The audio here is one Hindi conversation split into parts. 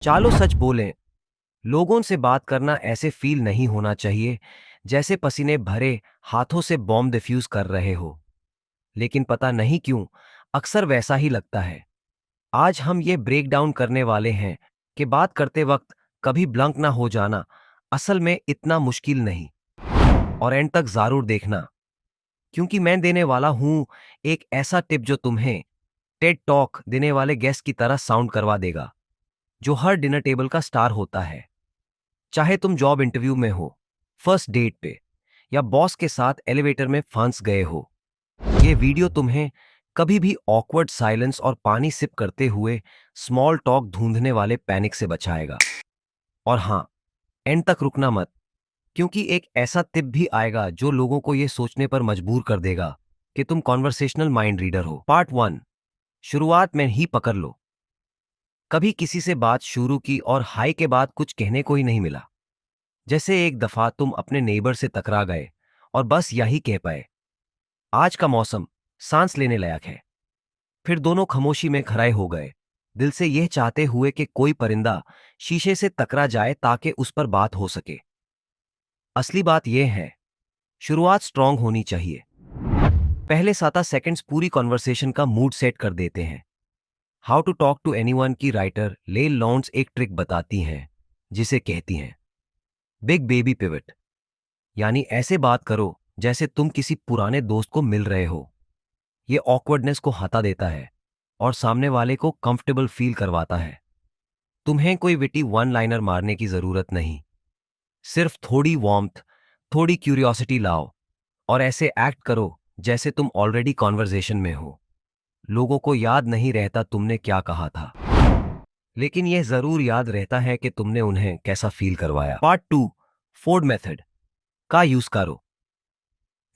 चालो सच बोलें, लोगों से बात करना ऐसे फील नहीं होना चाहिए जैसे पसीने भरे हाथों से बॉम्ब डिफ्यूज कर रहे हो। लेकिन पता नहीं क्यों अक्सर वैसा ही लगता है। आज हम ये ब्रेक डाउन करने वाले हैं कि बात करते वक्त कभी ब्लंक ना हो जाना असल में इतना मुश्किल नहीं। और एंड तक जरूर देखना, क्योंकि मैं देने वाला हूं एक ऐसा टिप जो तुम्हें टेड टॉक देने वाले गेस्ट की तरह साउंड करवा देगा, जो हर डिनर टेबल का स्टार होता है। चाहे तुम जॉब इंटरव्यू में हो, फर्स्ट डेट पे, या बॉस के साथ एलिवेटर में फंस गए हो, ये वीडियो तुम्हें कभी भी ऑकवर्ड साइलेंस और पानी सिप करते हुए स्मॉल टॉक ढूंढने वाले पैनिक से बचाएगा। और हां, एंड तक रुकना मत, क्योंकि एक ऐसा टिप भी आएगा जो लोगों को यह सोचने पर मजबूर कर देगा कि तुम कॉन्वर्सेशनल माइंड रीडर हो। पार्ट 1, शुरुआत में ही पकड़ लो। कभी किसी से बात शुरू की और हाय के बाद कुछ कहने को ही नहीं मिला। जैसे एक दफा तुम अपने नेबर से टकरा गए और बस यही कह पाए, आज का मौसम सांस लेने लायक है। फिर दोनों खामोशी में खड़े हो गए, दिल से यह चाहते हुए कि कोई परिंदा शीशे से टकरा जाए ताकि उस पर बात हो सके। असली बात यह है, शुरुआत स्ट्रांग होनी चाहिए। पहले 7 सेकंड्स पूरी कॉन्वर्सेशन का मूड सेट कर देते हैं। How to talk to anyone की राइटर ले लॉन्स एक ट्रिक बताती हैं, जिसे कहती हैं बिग बेबी पिवट। यानी ऐसे बात करो जैसे तुम किसी पुराने दोस्त को मिल रहे हो। ये ऑकवर्डनेस को हटा देता है और सामने वाले को कंफर्टेबल फील करवाता है। तुम्हें कोई विटी वन लाइनर मारने की जरूरत नहीं। सिर्फ थोड़ी वार्मथ, थोड़ी क्यूरियोसिटी लाओ और ऐसे एक्ट करो जैसे तुम ऑलरेडी कॉन्वर्जेशन में हो। लोगों को याद नहीं रहता तुमने क्या कहा था, लेकिन यह जरूर याद रहता है कि तुमने उन्हें कैसा फील करवाया। पार्ट 2, फोर्ड मेथड का यूज करो।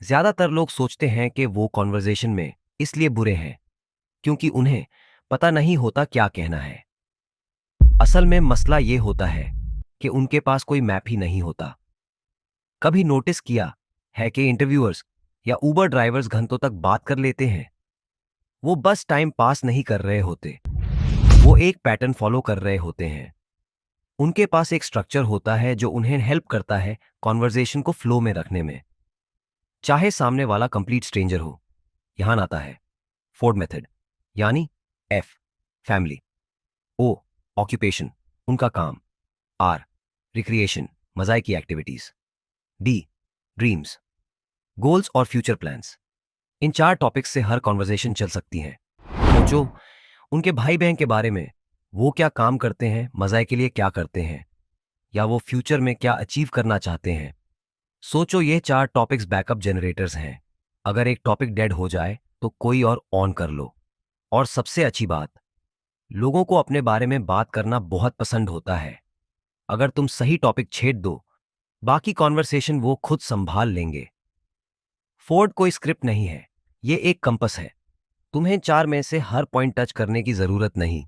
ज्यादातर लोग सोचते हैं कि वो कॉन्वर्जेशन में इसलिए बुरे हैं क्योंकि उन्हें पता नहीं होता क्या कहना है। असल में मसला ये होता है कि उनके पास कोई मैप ही नहीं होता। कभी नोटिस किया है कि इंटरव्यूअर्स या उबर ड्राइवर्स घंटों तक बात कर लेते हैं? वो बस टाइम पास नहीं कर रहे होते, वो एक पैटर्न फॉलो कर रहे होते हैं। उनके पास एक स्ट्रक्चर होता है जो उन्हें हेल्प करता है कॉन्वर्जेशन को फ्लो में रखने में, चाहे सामने वाला कंप्लीट स्ट्रेंजर हो। यहां आता है फोर्ड मेथड, यानी एफ, फैमिली; ओ, ऑक्यूपेशन, उनका काम; आर, रिक्रिएशन, मजाई की एक्टिविटीज; डी, ड्रीम्स, गोल्स और फ्यूचर प्लान्स। इन 4 टॉपिक्स से हर कॉन्वर्जेशन चल सकती है। सोचो उनके भाई बहन के बारे में, वो क्या काम करते हैं, मजाई के लिए क्या करते हैं, या वो फ्यूचर में क्या अचीव करना चाहते हैं। सोचो ये 4 टॉपिक्स बैकअप जनरेटर्स हैं। अगर एक टॉपिक डेड हो जाए तो कोई और ऑन कर लो। और सबसे अच्छी बात, लोगों को अपने बारे में बात करना बहुत पसंद होता है। अगर तुम सही टॉपिक छेड़ दो, बाकी कॉन्वर्सेशन वो खुद संभाल लेंगे। फोर्ड कोई स्क्रिप्ट नहीं है, ये एक कंपस है। तुम्हें 4 में से हर पॉइंट टच करने की जरूरत नहीं,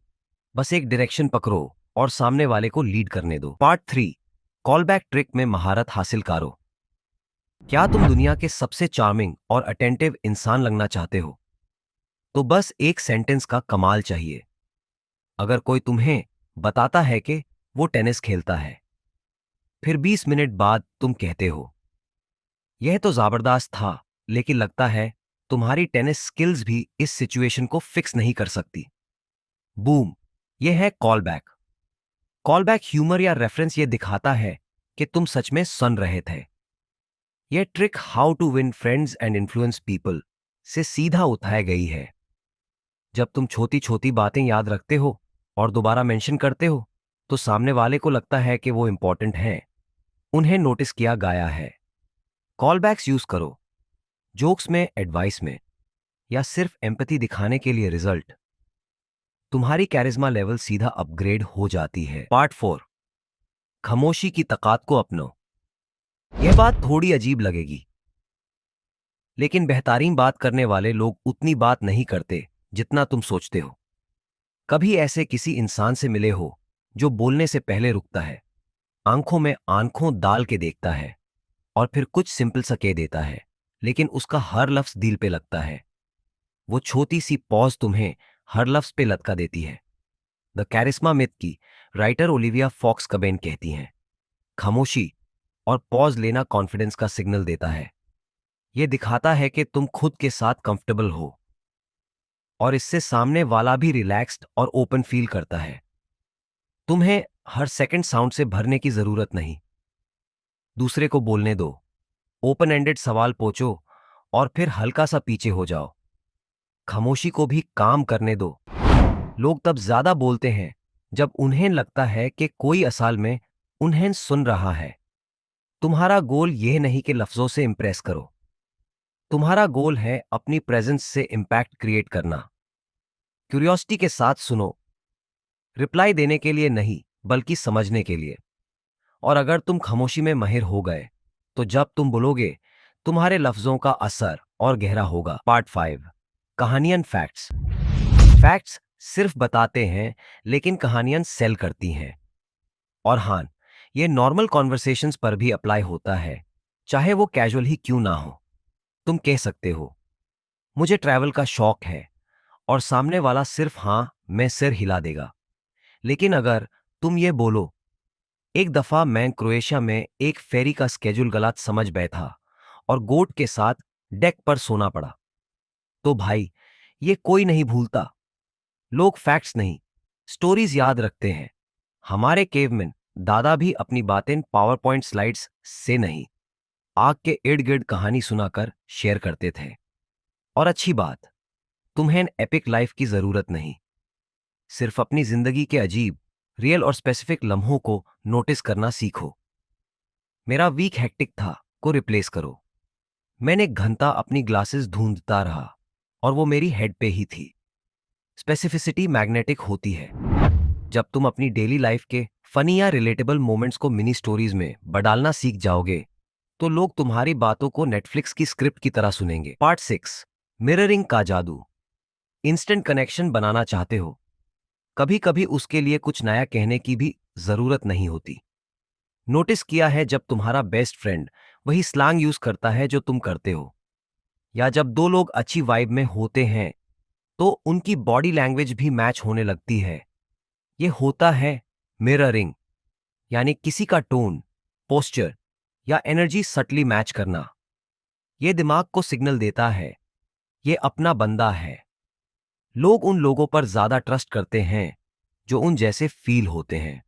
बस एक डायरेक्शन पकड़ो और सामने वाले को लीड करने दो। पार्ट 3, कॉल बैक ट्रिक में महारत हासिल करो। क्या तुम दुनिया के सबसे चार्मिंग और अटेंटिव इंसान लगना चाहते हो? तो बस एक सेंटेंस का कमाल चाहिए। अगर कोई तुम्हें बताता है कि वो टेनिस खेलता है, फिर 20 मिनट बाद तुम कहते हो, यह तो जबरदस्त था, लेकिन लगता है तुम्हारी टेनिस स्किल्स भी इस सिचुएशन को फिक्स नहीं कर सकती। बूम, यह है call back. Call back humour या रेफरेंस ये दिखाता है कि तुम सच में सुन रहे थे। यह trick how to win friends and influence people से सीधा उठाई गई है। जब तुम छोटी छोटी बातें याद रखते हो और दोबारा मेंशन करते हो, तो सामने वाले को लगता है कि वो इंपॉर्टेंट हैं, उन्हें नोटिस किया गया है। कॉल बैक्स यूज करो, जोक्स में, एडवाइस में, या सिर्फ एम्पैथी दिखाने के लिए। रिजल्ट, तुम्हारी कैरिज्मा लेवल सीधा अपग्रेड हो जाती है। पार्ट 4, खामोशी की ताकत को अपनो। यह बात थोड़ी अजीब लगेगी, लेकिन बेहतरीन बात करने वाले लोग उतनी बात नहीं करते जितना तुम सोचते हो। कभी ऐसे किसी इंसान से मिले हो जो बोलने से पहले रुकता है, आंखों में आंखों डाल के देखता है और फिर कुछ सिंपल सा कह देता है, लेकिन उसका हर लफ्ज दिल पे लगता है। वो छोटी सी पॉज तुम्हें हर लफ्ज पे लटका देती है। द कैरिस्मा मिथ की राइटर ओलिविया फॉक्स कबेन कहती हैं, खामोशी और पॉज लेना कॉन्फिडेंस का सिग्नल देता है। यह दिखाता है कि तुम खुद के साथ कंफर्टेबल हो और इससे सामने वाला भी रिलैक्स्ड और ओपन फील करता है। तुम्हें हर सेकंड साउंड से भरने की जरूरत नहीं। दूसरे को बोलने दो, ओपन एंडेड सवाल पूछो और फिर हल्का सा पीछे हो जाओ। खामोशी को भी काम करने दो। लोग तब ज्यादा बोलते हैं जब उन्हें लगता है कि कोई असल में उन्हें सुन रहा है। तुम्हारा गोल यह नहीं कि लफ्जों से इंप्रेस करो। तुम्हारा गोल है अपनी प्रेजेंस से इंपैक्ट क्रिएट करना। क्यूरियोसिटी के साथ सुनो, रिप्लाई देने के लिए नहीं बल्कि समझने के लिए। और अगर तुम खामोशी में माहिर हो गए तो जब तुम बोलोगे तुम्हारे लफ्जों का असर और गहरा होगा। पार्ट 5, कहानियां फैक्ट्स। फैक्ट्स सिर्फ बताते हैं लेकिन कहानियां सेल करती हैं। और हाँ, ये नॉर्मल कॉन्वर्सेशंस पर भी अप्लाई होता है, चाहे वो कैजुअल ही क्यों ना हो। तुम कह सकते हो, मुझे ट्रैवल का शौक है, और सामने वाला सिर्फ हाँ में सिर हिला देगा। लेकिन अगर तुम ये बोलो, एक दफा मैं क्रोएशिया में एक फेरी का स्केड्यूल गलत समझ बैठा और गोट के साथ डेक पर सोना पड़ा, तो भाई ये कोई नहीं भूलता। लोग फैक्ट्स नहीं, स्टोरीज याद रखते हैं। हमारे केवमैन दादा भी अपनी बातें पावर पॉइंट स्लाइड्स से नहीं, आग के इर्द गिर्द कहानी सुनाकर शेयर करते थे। और अच्छी बात, तुम्हें एपिक लाइफ की जरूरत नहीं, सिर्फ अपनी जिंदगी के अजीब, रियल और स्पेसिफिक लम्हों को नोटिस करना सीखो। मेरा वीक हेक्टिक था को रिप्लेस करो। मैंने एक घंटा अपनी ग्लासेस ढूंढता रहा और वो मेरी हेड पे ही थी। स्पेसिफिसिटी मैग्नेटिक होती है। जब तुम अपनी डेली लाइफ के फनी या रिलेटेबल मोमेंट्स को मिनी स्टोरीज में बदलना सीख जाओगे तो लोग तुम्हारी बातों को नेटफ्लिक्स की स्क्रिप्ट की तरह सुनेंगे। पार्ट 6, मिररिंग का जादू। इंस्टेंट कनेक्शन बनाना चाहते हो? कभी कभी उसके लिए कुछ नया कहने की भी जरूरत नहीं होती। नोटिस किया है जब तुम्हारा बेस्ट फ्रेंड वही स्लैंग यूज करता है जो तुम करते हो, या जब दो लोग अच्छी वाइब में होते हैं तो उनकी बॉडी लैंग्वेज भी मैच होने लगती है। यह होता है मिररिंग, यानी किसी का टोन, पोस्चर या एनर्जी सटली मैच करना। यह दिमाग को सिग्नल देता है यह अपना बंदा है। लोग उन लोगों पर ज्यादा ट्रस्ट करते हैं जो उन जैसे फील होते हैं,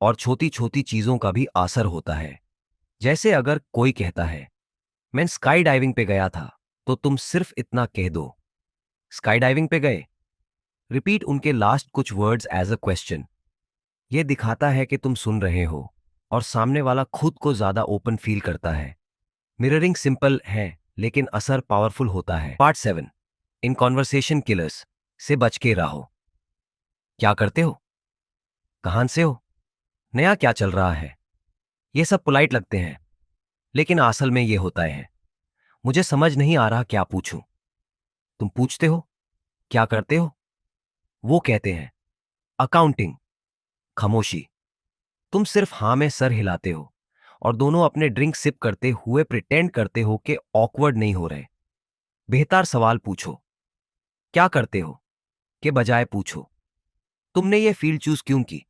और छोटी छोटी चीजों का भी असर होता है। जैसे अगर कोई कहता है, मैं स्काई डाइविंग पे गया था, तो तुम सिर्फ इतना कह दो, स्काई डाइविंग पे गए। रिपीट उनके लास्ट कुछ वर्ड्स एज अ क्वेश्चन। यह दिखाता है कि तुम सुन रहे हो और सामने वाला खुद को ज्यादा ओपन फील करता है। मिररिंग सिंपल है लेकिन असर पावरफुल होता है। पार्ट 7, इन कॉन्वर्सेशन किलर्स से बच के रहो। क्या करते हो? कहां से हो? नया क्या चल रहा है? ये सब पोलाइट लगते हैं, लेकिन असल में ये होता है, मुझे समझ नहीं आ रहा क्या पूछूं। तुम पूछते हो, क्या करते हो? वो कहते हैं, अकाउंटिंग। खामोशी। तुम सिर्फ हां में सर हिलाते हो और दोनों अपने ड्रिंक सिप करते हुए प्रिटेंड करते हो कि ऑकवर्ड नहीं हो रहे। बेहतर सवाल पूछो, क्या करते हो, के बजाय पूछो, तुमने ये फील्ड चूज क्यों की?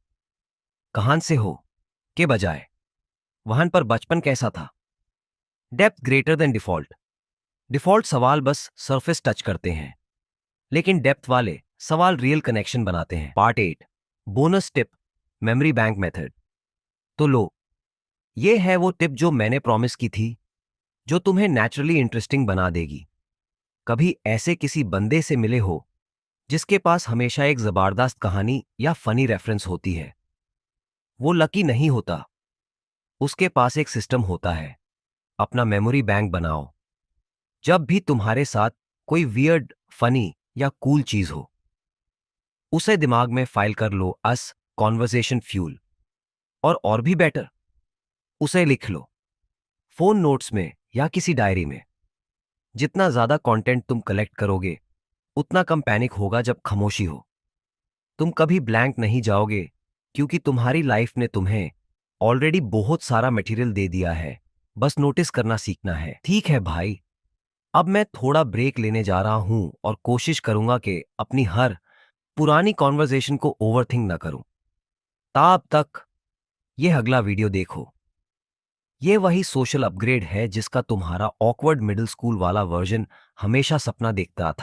कहां से हो के बजाय, वहां पर बचपन कैसा था? Depth greater than default. Default सवाल बस सरफेस टच करते हैं, लेकिन डेप्थ वाले सवाल रियल कनेक्शन बनाते हैं। Part 8, bonus tip, memory bank method. तो लो, ये है वो टिप जो मैंने प्रॉमिस की थी, जो तुम्हें नेचुरली इंटरेस्टिंग बना देगी। कभी ऐसे किसी बंदे से मिले हो जिसके पास हमेशा एक जबरदस्त कहानी या फनी रेफरेंस होती है? वो लकी नहीं होता, उसके पास एक सिस्टम होता है। अपना मेमोरी बैंक बनाओ। जब भी तुम्हारे साथ कोई वियर्ड, फनी या कूल चीज हो, उसे दिमाग में फाइल कर लो अस कॉन्वर्सेशन फ्यूल। और भी बेटर, उसे लिख लो, फोन नोट्स में या किसी डायरी में। जितना ज्यादा कंटेंट तुम कलेक्ट करोगे उतना कम पैनिक होगा जब खामोशी हो। तुम कभी ब्लैंक नहीं जाओगे, क्योंकि तुम्हारी लाइफ ने तुम्हें ऑलरेडी बहुत सारा मटेरियल दे दिया है। बस नोटिस करना सीखना है। ठीक है भाई, अब मैं थोड़ा ब्रेक लेने जा रहा हूं और कोशिश करूंगा कि अपनी हर पुरानी कॉन्वर्जेशन को ओवरथिंक ना करूं। तब तक ये अगला वीडियो देखो। ये वही सोशल अपग्रेड है जिसका तुम्हारा ऑकवर्ड मिडिल स्कूल वाला वर्जन हमेशा सपना देखता था।